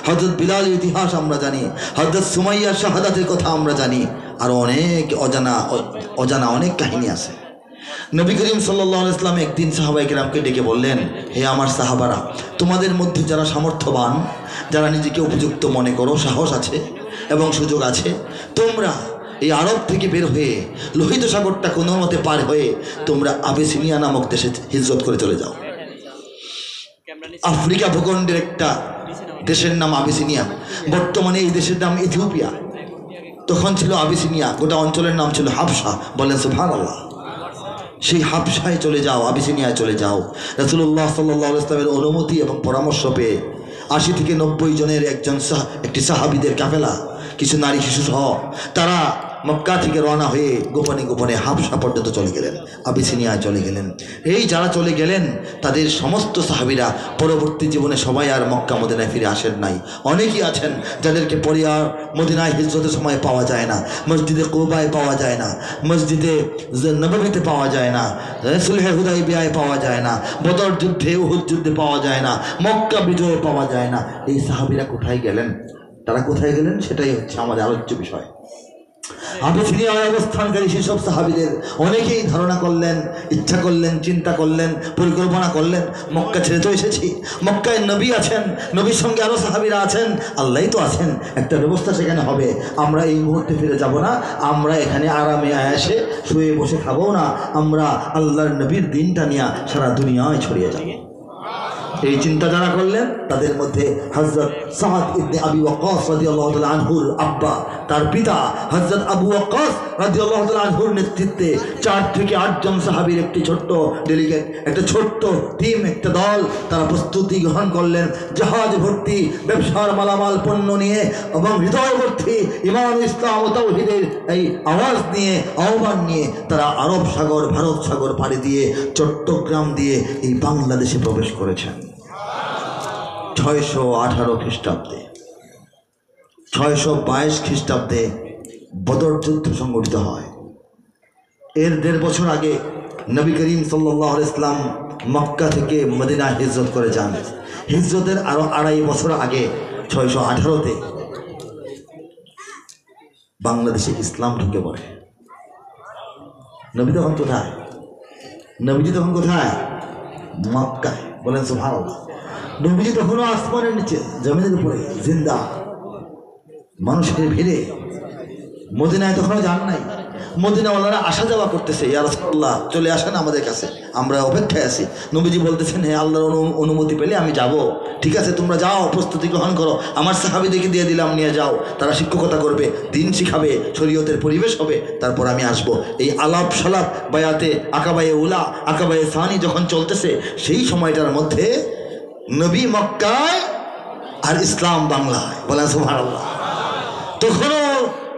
হযরত বিলালের ইতিহাস আমরা জানি, হযরত সুমাইয়ার শাহাদাতের কথা আমরা জানি, আর অনেক অজানা অনেক কাহিনী আছে। নবী করিম সাল্লাল্লাহু আলাইহি ওয়াসাল্লাম একদিন সাহাবায়ে কেরামকে ডেকে বললেন, হে আমার সাহাবারা, তোমাদের মধ্যে যারা সামর্থ্যবান, যারা নিজেকে উপযুক্ত মনে করো, সাহস আছে এবং সুযোগ আছে, তোমরা এই আরব থেকে বের হয়ে লোহিত সাগরটা কোনো মতে পার হয়ে তোমরা আবিসিনিয়া নামক দেশে হিজরত করে চলে যাও। আফ্রিকা ভূখণ্ডের একটা দেশের নাম আবিসিনিয়া, বর্তমানে এই দেশের নাম ইথিওপিয়া, তখন ছিল আবিসিনিয়া, গোটা অঞ্চলের নাম ছিল হাবশা। বলেন সুবহানাল্লাহ। সেই হাবশায় চলে যাও, আবিসিনিয়ায় চলে যাও। রাসূলুল্লাহ সাল্লাল্লাহু আলাইহি ওয়াসাল্লামের অনুমতি এবং পরামর্শ পেয়ে ৮০ থেকে ৯০ জনের একটি সাহাবীদের কাফেলা, কিছু নারী শিশু সহ তারা মক্কা থেকে রওনা হয়ে গোপনে গোপনে হাবশা পর্যন্ত চলে গেলেন, আবিসিনিয়ায় চলে গেলেন। এই যারা চলে গেলেন তাদের সমস্ত সাহাবীরা পরবর্তী জীবনে সবাই আর মক্কা মদিনায় ফিরে আসেন নাই। অনেকেই আছেন যাদেরকে পরে আর মদিনায় হিজরতের সময় পাওয়া যায় না, মসজিদে কুবায় পাওয়া যায় না, মসজিদে নববীতে পাওয়া যায় না, সুলহে হুদাইবিয়ায় পাওয়া যায় না, বদর যুদ্ধে, উহুদ যুদ্ধে পাওয়া যায় না, মক্কা বিজয়ে পাওয়া যায় না। এই সাহাবীরা কোথায় গেলেন, তারা কোথায় গেলেন, সেটাই হচ্ছে আমাদের আলোচ্য বিষয়। আবিসিনিয়ায় অবস্থানকারী সেসব সাহাবীদের অনেকেই ধারণা করলেন, ইচ্ছা করলেন, চিন্তা করলেন, পরিকল্পনা করলেন, মক্কা ছেড়ে তো এসেছি, মক্কায় নবী আছেন, নবীর সঙ্গে আরও সাহাবীরা আছেন, আল্লাহই তো আছেন, একটা ব্যবস্থা সেখানে হবে। আমরা এই মুহূর্তে ফিরে যাব না, আমরা এখানে আরামে আয়েশে শুয়ে বসে খাবো না, আমরা আল্লাহর নবীর দিনটা নিয়ে সারা দুনিয়ায় ছড়িয়ে যাব। এই চিন্তা যারা করলেন তাদের মধ্যে হযরত সাদ ইবনে আবি ওয়াক্কাস রাদিয়াল্লাহু তাআলা আনহুর আব্বা, তার পিতা হযরত আবু ওয়াক্কাস রাদিয়াল্লাহু তাআলা আনহুর নেতৃত্বে 4 থেকে 8 জন সাহাবীর একটি ছোট্ট ডেলিগেট, একটা ছোট্ট টিম, একটা দল, তারা প্রস্তুতি গ্রহণ করলেন। জাহাজ ভর্তি ব্যবসার মালামাল পণ্য নিয়ে এবং হৃদয় ভর্তি ঈমান, ইসলাম ও তাওহীদের এই আওয়াজ নিয়ে, আহ্বান নিয়ে তারা আরব সাগর, ভারত সাগর পাড়ি দিয়ে চট্টগ্রাম দিয়ে এই বাংলাদেশে প্রবেশ করেছেন। 618 খ্রিস্টাব্দে, 622 খ্রিস্টাব্দে বদর যুদ্ধ সংঘটিত হয়। এর 1.5 বছর আগে নবী করিম সাল্লাল্লাহু আলাইহি ওয়াসাল্লাম মক্কা থেকে মদিনা হিজরত করে যান। হিজরতের আরো 2.5 বছর আগে 618তে বাংলাদেশে ইসলাম ঢুকে পড়ে। নবী তখন কোথায়? নবীজি তখন কোথায়? মক্কায়। বলেন সুবহানাল্লাহ। নবীজি তখনও আসমানের নিচে, জমিনের উপরে জিন্দা মানুষের ভিড়ে। মদিনায় তখনও যান নাই। মদিনাওয়ালারা আসা যাওয়া করতেছে, ইয়া রাসূলুল্লাহ চলে আসেন আমাদের কাছে, আমরা অপেক্ষায় আছি। নবীজি বলতেছেন, হে আল্লাহর অনুমতি পেলে আমি যাব। ঠিক আছে, তোমরা যাও, প্রস্তুতি গ্রহণ করো, আমার সাহাবীদেরকে দিয়ে দিলাম, নিয়ে যাও, তারা শিক্ষকতা করবে, দিন শিখাবে, শরীয়তের পরিবেশ হবে, তারপর আমি আসব। এই আলাপ সালাপ বায়াতে আকাবায়ে উলা, আকাবায়ে সানি যখন চলতেছে, সেই সময়টার মধ্যে নবী মক্কায় আর ইসলাম বাংলায়। বলেন সুবহানাল্লাহ। তখনও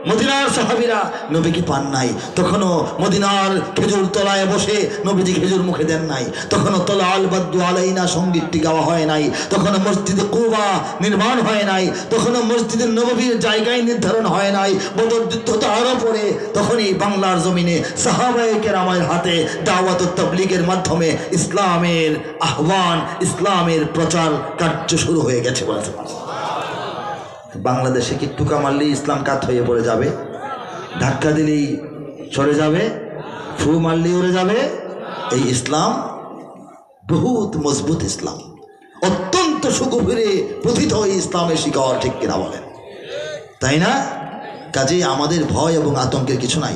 মদিনার সাহাবীরা নবীকে পান নাই, তখনও মদিনার খেজুর তলায় বসে নবীজি খেজুর মুখে দেন নাই, তখনও তলা আল বাদ্দু আলাইনা সঙ্গীতটি গাওয়া হয় নাই, তখনও মসজিদে কুবা নির্মাণ হয় নাই, তখনও মসজিদের নববীর জায়গায় নির্ধারণ হয় নাই। বদর যুদ্ধ তো আরও পরে, তখনই বাংলার জমিনে সাহাবায়ে কেরামের হাতে দাওয়াত ও তাবলীগের মাধ্যমে ইসলামের আহ্বান, ইসলামের প্রচার কার্য শুরু হয়ে গেছে। বলতে বাংলাদেশে কি টুকা মারলেই ইসলাম কাত হয়ে পড়ে যাবে? ধাক্কা দিলেই সরে যাবে? ফু মারলেই উড়ে যাবে? এই ইসলাম বহুত মজবুত ইসলাম, অত্যন্ত সুগভীরে প্রথিত এই ইসলামের শিকড়। ঠিক কিনা বলেন? তাই না? কাজেই আমাদের ভয় এবং আতঙ্কের কিছু নাই।